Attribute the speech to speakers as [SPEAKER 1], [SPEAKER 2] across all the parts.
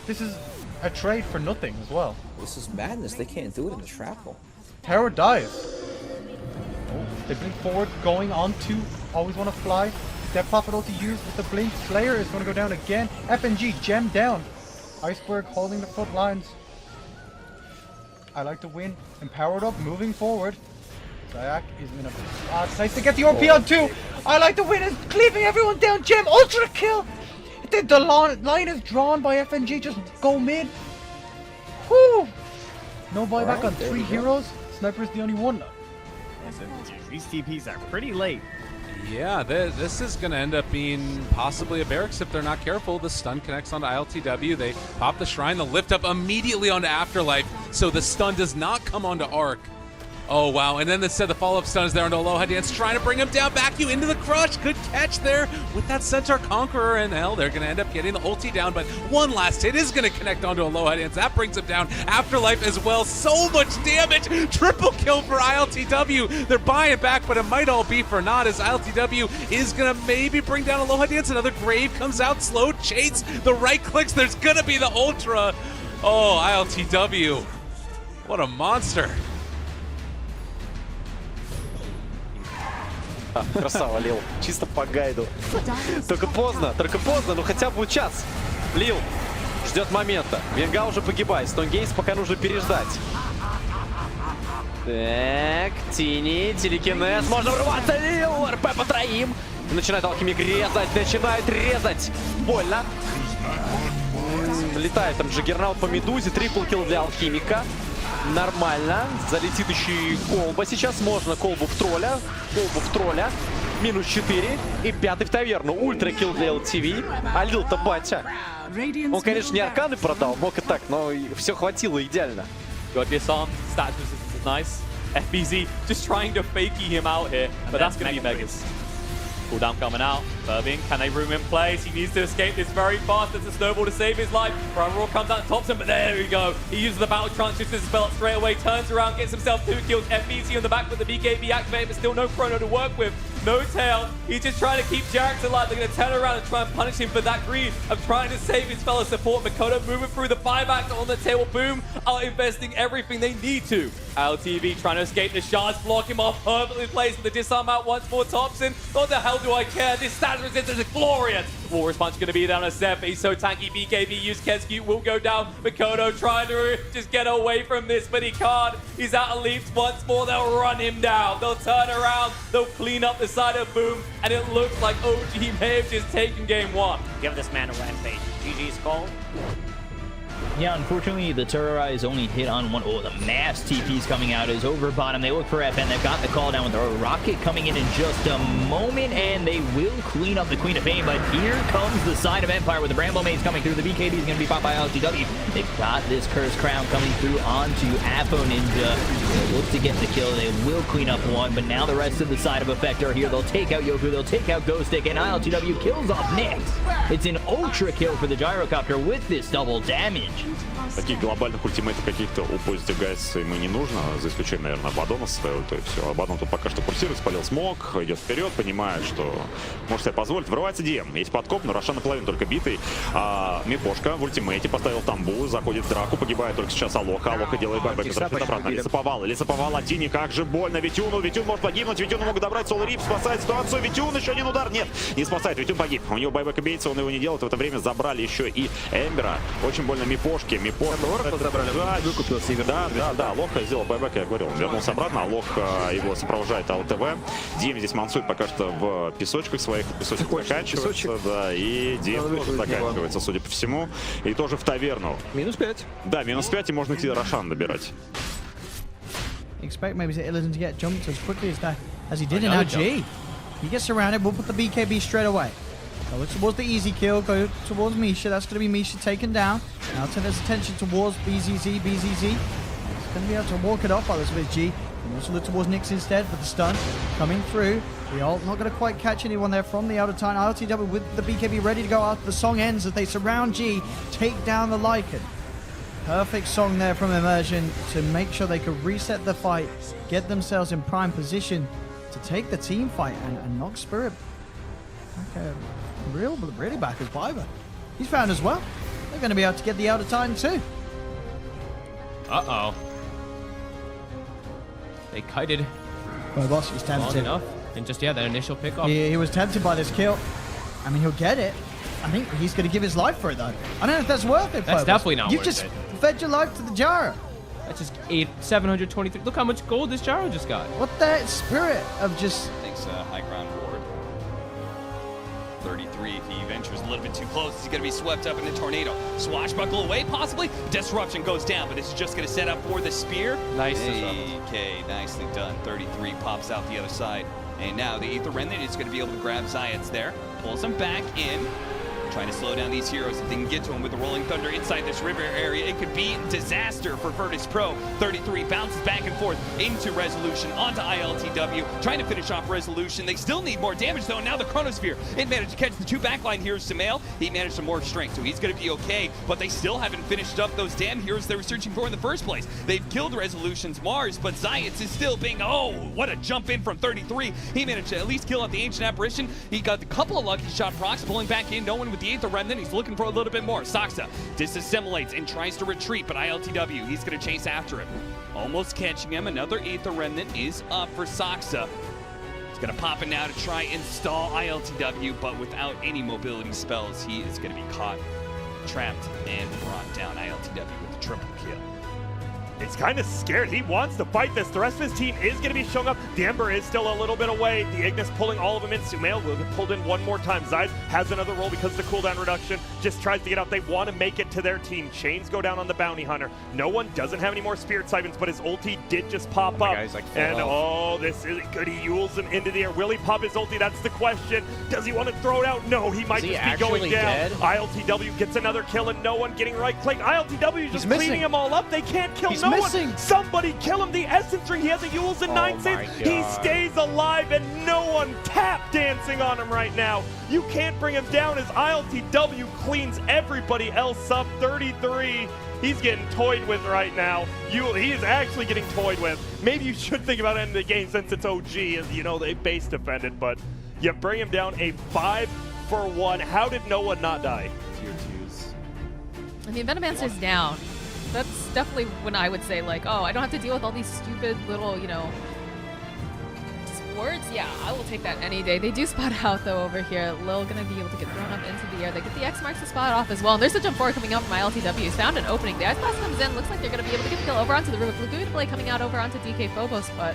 [SPEAKER 1] This is a trade for nothing as well.
[SPEAKER 2] This is madness. They can't do it in the shrapnel.
[SPEAKER 1] Tower dies. Oh, they blink forward, going on to always want to fly. Step Prophet to use with the blink. Slayer is going to go down again. FNG gem down. Iceberg holding the front lines. I like to win. Empowered up, moving forward. Zayak is in a bad place to get the OP on too. I like to win is cleaving everyone down. Gem ultra kill. The line is drawn by FNG. Just go mid. Whoo! No buyback on 3 heroes. Sniper's the only one.
[SPEAKER 3] These TPs are pretty late.
[SPEAKER 4] Yeah, this is going to end up being possibly a barracks if they're not careful. The stun connects onto iLTW. They pop the shrine, the lift up immediately onto Afterlife, so the stun does not come onto Arc. Oh, wow. And then the follow-up stun is there onto Aloha Dance, trying to bring him down, back you into the crush. Good catch there with that Centaur Conqueror. And hell, they're going to end up getting the ulti down, but one last hit is going to connect onto Aloha Dance. That brings him down. Afterlife as well. So much damage. Triple kill for iLTW. They're buying back, but it might all be for naught as iLTW is going to maybe bring down Aloha Dance. Another Grave comes out, slow chase. The right clicks. There's going to be the Ultra. Oh, iLTW. What a monster.
[SPEAKER 5] Красава, Лил. Чисто по гайду. Только поздно, но хотя бы час. Лил ждет момента. Венга уже погибает. Стонгейс пока нужно переждать. Так, Тини, телекинез. Можно врываться. Лил, РП по троим. Начинает Алхимик резать. Больно. Летает там Джаггернаут по Медузе. Трипл килл для Алхимика. Нормально. Залетит еще и колба. Сейчас можно колбу в тролля. Минус 4. И 5-й в таверну. Ультра-килл для LTV. А Лил-то батя. Он, конечно, не арканы продал. Мог и так, но все хватило идеально.
[SPEAKER 6] Got disarm. Stat resistance is nice. FBZ just trying to fakey him out here. But that's going to be Megas. Cooldown coming out. Irving, can they room in place? He needs to escape this very fast. It's a snowball to save his life. Prime Roar comes out and tops him, but there we go. He uses the Battle Trance just to spell it straight away, turns around, gets himself 2 kills. FBC on the back with the BKB activated, but still no Chrono to work with. No tail. He's just trying to keep Jarrett alive. They're going to turn around and try and punish him for that greed of trying to save his fellow support. Makoto moving through the buyback on the table. Boom are investing everything they need to. LTV trying to escape the shards, block him off, perfectly placed. The disarm out once more, Thompson. What the hell do I care? This stat resistance is glorious. Walrus Punch going to be down a Seth. He's so tanky. BKB use Kescue will go down. Makoto trying to just get away from this, but he can't. He's out of leaps once more. They'll run him down. They'll turn around. They'll clean up the side of Boom, and it looks like OG may have just taken game 1.
[SPEAKER 3] Give this man a rampage. GG's called.
[SPEAKER 7] Yeah, unfortunately, the Terrorize only hit on one. Oh, the mass TP's coming out is over bottom. They look for FN. They've got the call down with the rocket coming in just a moment, and they will clean up the Queen of Pain. But here comes the side of Empire with the Bramble Maze coming through. The BKB is going to be fought by LTW. They've got this Curse Crown coming through onto Apo Ninja. They look to get the kill. They will clean up one, but now the rest of the side of Effect are here. They'll take out Yoku. They'll take out Ghostic, and ILTW kills off next. It's an ultra kill for the Gyrocopter with this double damage.
[SPEAKER 8] Таких глобальных ультимейтов каких-то у Positive Guys ему не нужно, за исключением, наверное, Абадона своего. То есть все, Абадон тут пока что курсирует, спалил смог, идет вперед, понимает, что может себе позволить. Врывается Дием, есть подкоп, но Рошан наполовину только битый. Мипошка в ультимейте поставил тамбу, заходит в драку, погибает только сейчас Алоха. Алоха делает байбэк, возвращается обратно. Лицеповал, Атини, как же больно Витюну. Витюн может погибнуть, Витюну могут добрать. Соло Рип спасает ситуацию. Витюн еще один удар, нет, не спасает. Витюн погиб. У него байбэк бейца, он его не делает. В это время забрали еще и Эмбера. Очень больно Мипошке. Да, Лоха сделал байбэк, я говорил, он вернулся обратно, а Лох его сопровождает ЛТВ. Дим здесь мансует пока что в песочках своих, песочек заканчивается, да, и Дим тоже заканчивается, судя по всему, и тоже в таверну.
[SPEAKER 5] Минус 5.
[SPEAKER 8] Да, минус 5, и можно идти Рошан добирать.
[SPEAKER 9] Expect maybe Illidan to get jumped as quickly as he did in LG. He gets surrounded, we'll put the BKB straight away. Go towards the easy kill, go towards Misha. That's going to be Misha taken down. Now turn his attention towards BZZ. He's going to be able to walk it off by this with G. And also look towards Nyx instead for the stun coming through. The ult not going to quite catch anyone there from the outer time. iLTW with the BKB ready to go after the song ends as they surround G, take down the Lycan. Perfect song there from Immersion to make sure they could reset the fight, get themselves in prime position to take the team fight and knock Spirit. Okay. Really back as Viber. He's found as well. they're going to be able to get the out of time too.
[SPEAKER 10] Uh-oh. They kited
[SPEAKER 9] Well, boss, he's
[SPEAKER 10] long
[SPEAKER 9] tempted.
[SPEAKER 10] enough. And just, yeah, that initial pickup.
[SPEAKER 9] He was tempted by this kill. I mean, he'll get it. I think he's going to give his life for it, though. I don't know if that's worth it.
[SPEAKER 10] That's
[SPEAKER 9] Phobos.
[SPEAKER 10] definitely not
[SPEAKER 9] You
[SPEAKER 10] worth
[SPEAKER 9] just
[SPEAKER 10] it.
[SPEAKER 9] fed your life to the gyro.
[SPEAKER 10] That's just 723. Look how much gold this gyro just got.
[SPEAKER 9] What the spirit of just...
[SPEAKER 11] Thanks, high ground ward. 33, if he ventures a little bit too close, he's going to be swept up in a tornado. Swashbuckle away, possibly. Disruption goes down, but this is just going to set up for the spear.
[SPEAKER 6] Nice.
[SPEAKER 11] Okay, nicely done. 33 pops out the other side. And now the Aether Remnant is going to be able to grab Zayats there. Pulls him back in. Trying to slow down these heroes. If they can get to him with the Rolling Thunder inside this river area, it could be disaster for Virtus Pro. 33 bounces back and forth into Resolution, onto iLTW, trying to finish off Resolution. They still need more damage though, and now the Chronosphere. It managed to catch the two backline heroes. Sumail, he managed some more strength, so he's going to be okay, but they still haven't finished up those damn heroes they were searching for in the first place. They've killed Resolution's Mars, but Zayats is still being, oh, what a jump in from 33. He managed to at least kill out the Ancient Apparition. He got a couple of lucky shot procs, pulling back in, no one with the Aether Remnant. He's looking for a little bit more. Saksa disassimilates and tries to retreat, but iLTW, he's going to chase after him. Almost catching him. Another Aether Remnant is up for Saksa. He's going to pop in now to try and stall iLTW, but without any mobility spells, he is going to be caught, trapped, and brought down. iLTW with the triple kill.
[SPEAKER 12] He's kind of scared. He wants to fight this. The rest of his team is going to be showing up. The Ember is still a little bit away. The Ignis pulling all of them in. Sumail will get pulled in one more time. Zayat has another roll because of the cooldown reduction. Just tries to get out. They want to make it to their team. Chains go down on the Bounty Hunter. No one doesn't have any more Spirit Siphons, but his ulti did just pop up.
[SPEAKER 3] Guy's like
[SPEAKER 12] and oh, this isn't good. He yules him into the air. Will he pop his ulti? That's the question. Does he want to throw it out? No, he might just be going down.
[SPEAKER 3] Dead?
[SPEAKER 12] iLTW gets another kill and no one getting right-clicked. iLTW just
[SPEAKER 9] missing.
[SPEAKER 12] cleaning them all up. They can't kill
[SPEAKER 9] He's
[SPEAKER 12] no
[SPEAKER 9] missing.
[SPEAKER 12] one. Somebody kill him. The Essence Ring. He has a Yules and 9 saves. He stays alive and no one tap dancing on him right now. You can't bring him down as iLTW cleans everybody else up. 33. He's getting toyed with right now. He is actually getting toyed with. Maybe you should think about ending the game since it's OG, as you know they base defended, but you bring him down a 5-for-1. How did no one not die?
[SPEAKER 11] Tier 2s.
[SPEAKER 13] I mean, Venomancer's down. That's definitely when I would say, like, oh, I don't have to deal with all these stupid little, you know, words. Yeah, I will take that any day. They do spot out, though, over here. Lil gonna be able to get thrown up into the air. They get the X marks the spot off as well. And there's a jump forward coming up from iLTW. He's found an opening. The Ice Blast comes in. Looks like they're gonna be able to get the kill over onto the Rubik Lagoon Blade coming out over onto DK Phobos, but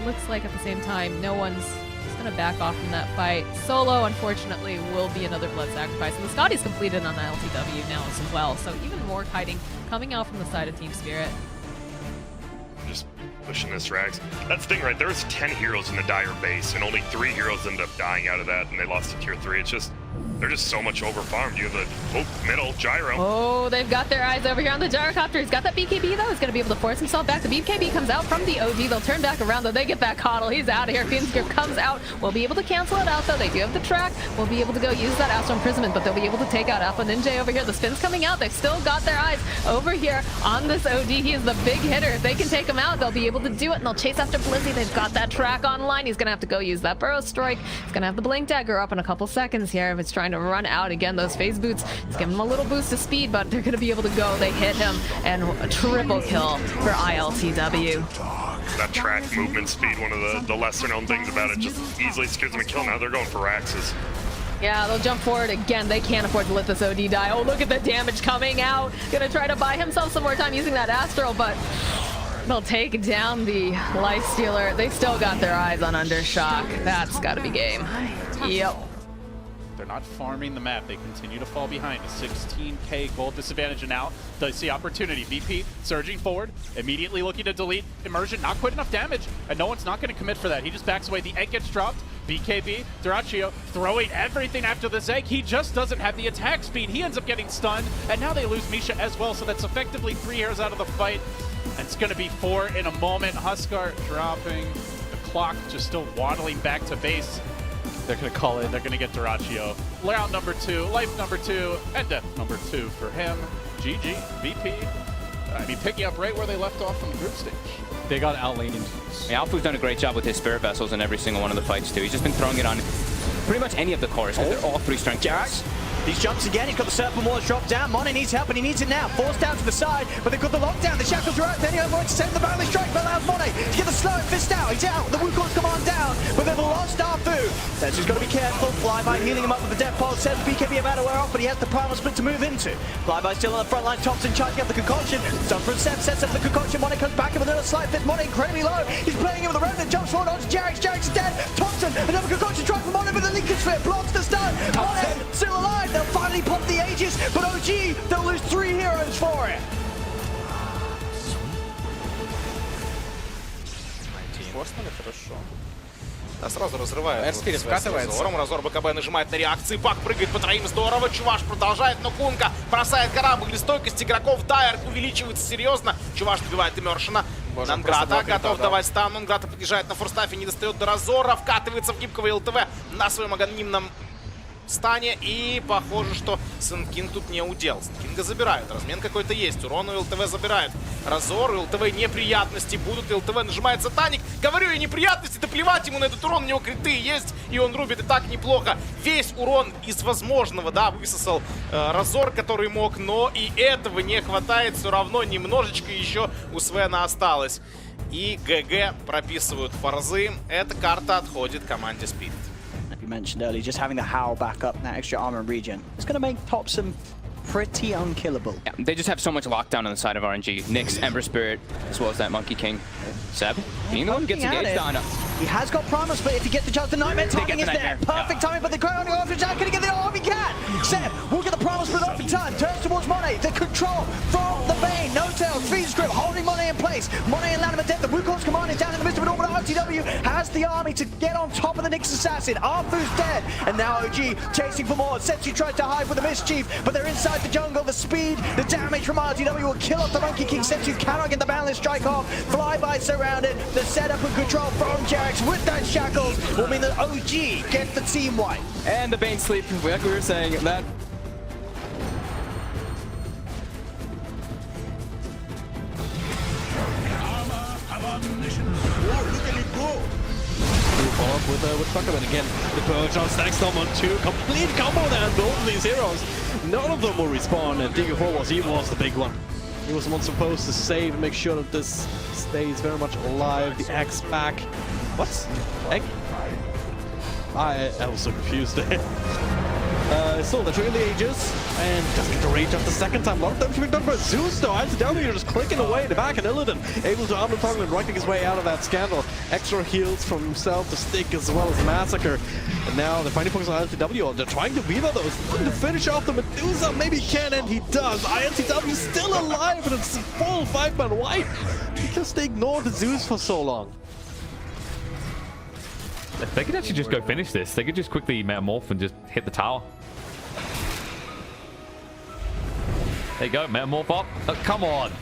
[SPEAKER 13] looks like at the same time, no one's just gonna back off from that fight. Solo, unfortunately, will be another blood sacrifice. And the Scotty's completed on iLTW now as well. So even more kiting coming out from the side of Team Spirit.
[SPEAKER 14] Just pushing this Rags. That's the thing, right? There was 10 heroes in the Dire base, and only 3 heroes ended up dying out of that, and they lost to tier 3. It's just, they're just so much overfarmed. You have the middle gyro.
[SPEAKER 13] Oh, they've got their eyes over here on the gyrocopter. He's got that BKB though. He's gonna be able to force himself back. The BKB comes out from the OG. They'll turn back around though. They get that coddle. He's out of here. Fiend's Grip comes out. We'll be able to cancel it out though. They do have the track. We'll be able to go use that Astral Imprisonment, but they'll be able to take out Alpha Ninja over here. The spin's coming out. They've still got their eyes over here on this OG. He is the big hitter. If they can take him out, they'll be able to do it, and they'll chase after Blizzy. They've got that track online. He's gonna have to go use that Burrow Strike. He's gonna have the Blink Dagger up in a couple seconds here if it's trying to run out again. Those phase boots, it's giving him a little boost of speed, but they're gonna be able to go. They hit him, and a triple kill for iLTW.
[SPEAKER 14] That track movement speed, one of the lesser known things about it, just easily secures them a kill. Now they're going for Raxes.
[SPEAKER 13] Yeah, they'll jump forward again. They can't afford to let this OD die. Oh, look at the damage coming out. Gonna try to buy himself some more time using that Astral, but they'll take down the Life Stealer. They still got their eyes on Undershock. That's gotta be game. Yep.
[SPEAKER 3] They're not farming the map. They continue to fall behind. A 16k gold disadvantage, and now does see opportunity. VP surging forward, immediately looking to delete Immersion. Not quite enough damage, and no one's not going to commit for that. He just backs away. The egg gets dropped. BKB, Duraccio throwing everything after this egg. He just doesn't have the attack speed. He ends up getting stunned, and now they lose Misha as well, so that's effectively 3 heroes out of the fight. And it's going to be 4 in a moment. Huskar dropping. The clock just still waddling back to base. They're going to call in. They're going to get Duraccio. Round number 2, life number 2, and death number 2 for him. GG, VP. I mean, picking up right where they left off from the group stage. They got outlaned.
[SPEAKER 10] Yeah, Alpha's done a great job with his Spirit Vessels in every single one of the fights, too. He's just been throwing it on pretty much any of the cores, because they're all 3 strength jacks.
[SPEAKER 15] These jumps again, he's got the Serpent Wars dropped down. Mono needs help and he needs it now. Forced down to the side, but they've got the lockdown. The shackles are out. Then he's going to send the barrel strike, but allows Mono to get the slow fist out. He's out. The Wukong's command down, but they've lost Arfu. That's just got to be careful. Flyby healing him up with the death pulse. Says BKB about to wear off, but he has the primal split to move into. Flyby still on the front line. Thompson charging up the concoction. Done from Seth, sets up the concoction. Mono comes back with another slight fit. Mono incredibly low. He's playing it with the remnant. Jumps forward onto Jarix. Jarix is dead. Thompson, another concoction trying for Mono, but the Lincoln Sphere blocks the stun. Mono still alive. They'll finally pop the Aegis, but OG, they'll lose 3 heroes for it.
[SPEAKER 16] Да, сразу разрывает. Эрспирит вкатывается. Разор БКБ нажимает на реакции. Пак прыгает по троим. Здорово. Чуваш продолжает, но Кунка бросает корабль. Или стойкость игроков. Дайр увеличивается серьезно. Чуваш добивает Имершена. Нанграта готов давать стан. Нанграта подъезжает на форстафе, не достает до Разора. Вкатывается в гибкого ЛТВ на своем анонимном стане. И похоже, что Сенкинг тут не удел. Сенкинга забирают. Размен какой-то есть. Урон у ЛТВ забирают. Разор, у ЛТВ неприятности будут. ЛТВ нажимает сатаник. Говорю, и неприятности-то плевать ему на этот урон. У него криты есть. И он рубит и так неплохо. Весь урон из возможного, да, высосал Разор, который мог. Но и этого не хватает. Все равно немножечко еще у Свена осталось. И ГГ прописывают форзы. Эта карта отходит команде Spirit.
[SPEAKER 15] You mentioned earlier, just having the Howl back up, that extra armor and regen, it's going to make Thompson pretty unkillable.
[SPEAKER 17] Yeah, they just have so much lockdown on the side of RNG. Nyx, Ember Spirit, as well as that Monkey King. Seb, being the one who gets engaged on.
[SPEAKER 15] He has got Primal Split. If he gets the chance, the Nightmare timing is there. Perfect timing, but the Crown off his can he get it off? He can! Seb will get the Primal Split off in time. Turns towards Monet. The control from the Bane. No tail. Feed script holding Monet in place. Monet and Lanham dead. The Wukong's command is down in the midst of it all, but iLTW has the army to get on top of the Nyx assassin. Arfu's dead, and now OG chasing for more. Setsu tries to hide with the Mischief, but they're inside the jungle. The speed, the damage from iLTW will kill off the Monkey King. Setsu cannot get the balance strike off. Flyby surrounded. The setup and control from Jarix with that shackles will mean that OG gets the team wipe.
[SPEAKER 17] And the Bane sleep, like we were saying, that
[SPEAKER 5] follow up with Buckerman again. The Purge on Stack Storm on 2. Complete combo there, and both of these heroes. None of them will respawn, and Digger Hordes, he was the big one. He was the one supposed to save and make sure that this stays very much alive. The Axe back. What? Egg? I was so confused there. Still, they're triggering the Aegis, and doesn't get the rage up the second time. A lot of damage being done by Zeus, though. iLTW just clicking away in the back, and Illidan able to arm the tongue and writing his way out of that scandal. Extra heals from himself to Stick as well as Massacre. And now they're finding focus on iLTW. They're trying to Viva those, looking to finish off the Medusa. Maybe he can, and he does. iLTW still alive, and it's a full 5-man wipe because they ignored the Zeus for so long.
[SPEAKER 18] If they could actually just go finish this, they could just quickly metamorph and just hit the tower. There you go, metamorph up. Oh, come on.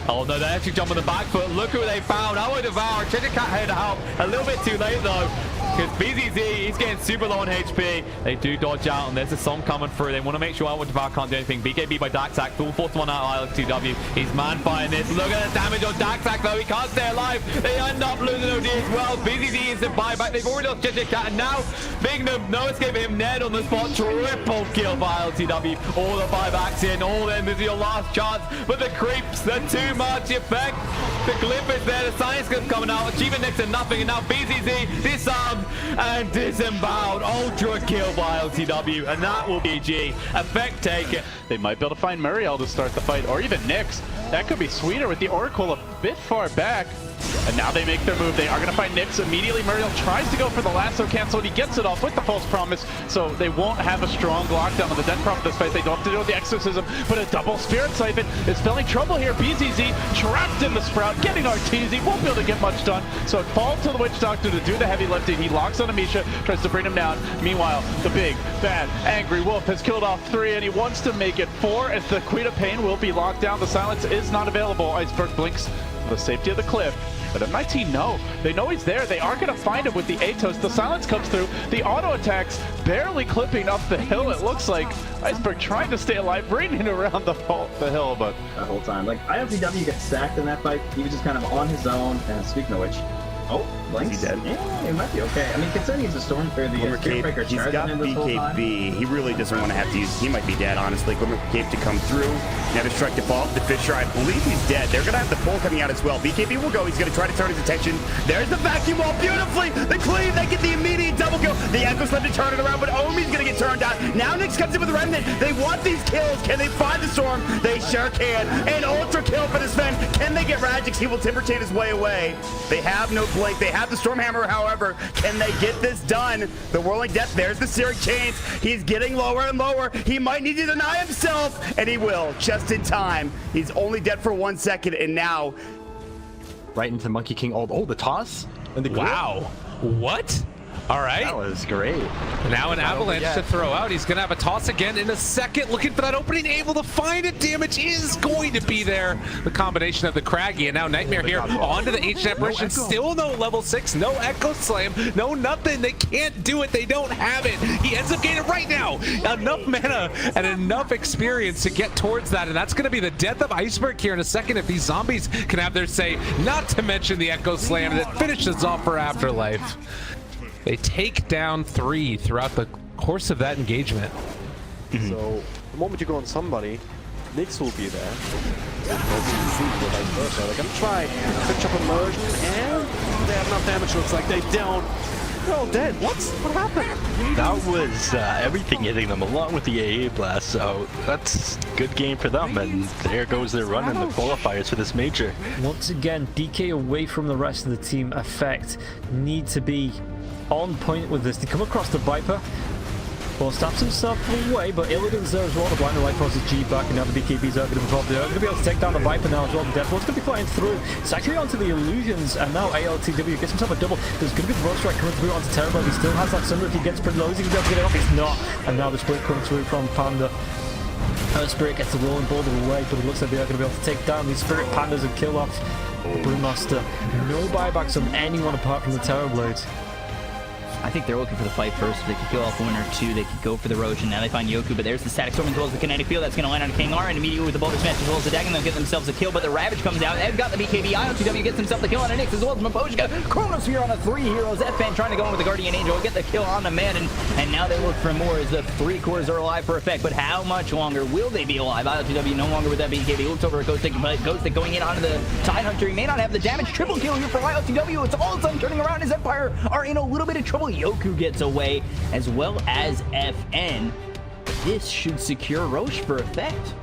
[SPEAKER 18] Oh no, they actually jump on the back foot. Look who they found. Our Devour. Treasure Cat here to help. A little bit too late though. Because BZZ, he's getting super low on HP. They do dodge out, and there's a song coming through. They want to make sure our Devour can't do anything. BKB by Daxak. Full force one out of iLTW. He's man-firing this. Look at the damage on Daxak though. He can't stay alive. They end up losing OD as well. BZZ is the buyback. They've already lost Treasure Cat, and now Big no escape him. Ned on the spot. Triple kill by iLTW. All the buybacks in. All them. This is your last chance. But the creeps, they're too much effect. The glyph is there. The science is coming out. Achievement next to nothing. And now BZZ disarmed and disemboweled. Ultra kill by iLTW. And that will be G. Effect taken.
[SPEAKER 3] They might be able to find Muriel to start the fight, or even Nyx. That could be sweeter with the Oracle a bit far back. And now they make their move. They are going to find Nyx immediately. Muriel tries to go for the lasso cancel, and he gets it off with the false promise, so they won't have a strong lockdown on the Death Prophet this fight. They don't have to deal with the exorcism, but a double Spirit Siphon is spelling trouble here. BZZ trapped in the Sprout, getting RTZ, won't be able to get much done, so it falls to the Witch Doctor to do the heavy lifting. He locks on Amisha, tries to bring him down. Meanwhile, the big, bad, angry wolf has killed off 3, and he wants to make it 4 as the Queen of Pain will be locked down. The silence is not available. Iceberg blinks for the safety of the cliff. But M19, no. They know he's there. They are going to find him with the Atos. The silence comes through. The auto attacks barely clipping up the hill, it looks like. Iceberg trying to stay alive, bringing around the hill, but...
[SPEAKER 19] That whole time. Like, iLTW gets sacked in that fight. He was just kind of on his own. And speaking of which... Oh, Blinks? Yeah, it might be okay. I mean, considering he's a Storm or the Stormbreaker
[SPEAKER 20] He's got
[SPEAKER 19] charging him this whole time.
[SPEAKER 20] BKB. He really doesn't want to have to use. He might be dead, honestly. Glimmer Cape to come through. Another strike to fall. The Fisher, I believe he's dead. They're going to have the pull coming out as well. BKB will go. He's going to try to turn his attention. There's the vacuum wall. Beautifully. The cleave. They get the immediate double kill. The Echo's left to turn it around, but Omi's going to get turned out. Now Nyx comes in with the Remnant. They want these kills. Can they find the Storm? They sure can. An ultra kill for this Ven. Can they get Radix? He will Timber Chain his way away. They have no blink. They have the Stormhammer, however. Can they get this done? The Whirling Death. There's the Searing Chains. He's getting lower and lower. He might need to deny himself, and he will, just in time. He's only dead for 1 second, and now...
[SPEAKER 5] Right into Monkey King. Oh, the toss? And the
[SPEAKER 4] wow. What? All right.
[SPEAKER 5] That was great.
[SPEAKER 4] Now an avalanche to throw out. He's going to have a toss again in a second. Looking for that opening, able to find it. Damage is going to be there. The combination of the Craggy and now Nightmare here onto the Ancient Apparition. Still no level 6. No Echo Slam. No nothing. They can't do it. They don't have it. He ends up getting it right now. Enough mana and enough experience to get towards that. And that's going to be the death of Iceberg here in a second if these zombies can have their say. Not to mention the Echo Slam that finishes off for Afterlife. They take down 3 throughout the course of that engagement.
[SPEAKER 5] So, the moment you go on somebody, Nyx will be there. They're gonna try switch up immersion, and they have enough damage. Looks like they don't. They're all dead. What happened?
[SPEAKER 21] That was everything hitting them, along with the AA blast. So that's a good game for them. And there goes their run in the qualifiers for this major.
[SPEAKER 22] Once again, DK away from the rest of the team. Effect need to be on point with this. They come across the Viper. Well, stabs himself away, but Illidan's there as well. The blind light crosses G back, and now the BKBs are going to be involved. They're going to be able to take down the Viper now as well. The Deathward's going to be flying through. It's actually onto the Illusions, and now iLTW gets himself a double. There's going to be the Rogue Strike coming through onto Terror. He still has that Sunder. If he gets pretty low, is he going to be able to get it off? He's not. And now the Spirit coming through from Panda. Spirit gets the rolling boulder away, but it looks like they are going to be able to take down these Spirit Pandas and kill off Brewmaster. No buybacks on anyone apart from the Terror Blades.
[SPEAKER 7] I think they're looking for the fight first. If they could kill off 1 or 2, they could go for the Roche, and now they find Yoku, but there's the Static Storm as well as the Kinetic Field. That's going to land on King R, and immediately with the Boulder Smash as well as the Dagon, they'll get themselves a kill, but the Ravage comes out. They've got the BKB. iLTW gets himself the kill on a Nyx as well as Maposhka. Chronosphere on a 3 heroes. F-Fan trying to go in with the Guardian Angel, will get the kill on the Madden, and now they look for more as the 3 cores are alive for effect, but how much longer will they be alive? iLTW no longer with that BKB. Looks over at Ghostic going in onto the Tidehunter. He may not have the damage. Triple kill here for iLTW. It's all of a sudden turning around. His Empire are in a little bit of trouble. Yoku gets away, as well as FN. This should secure Roche for effect.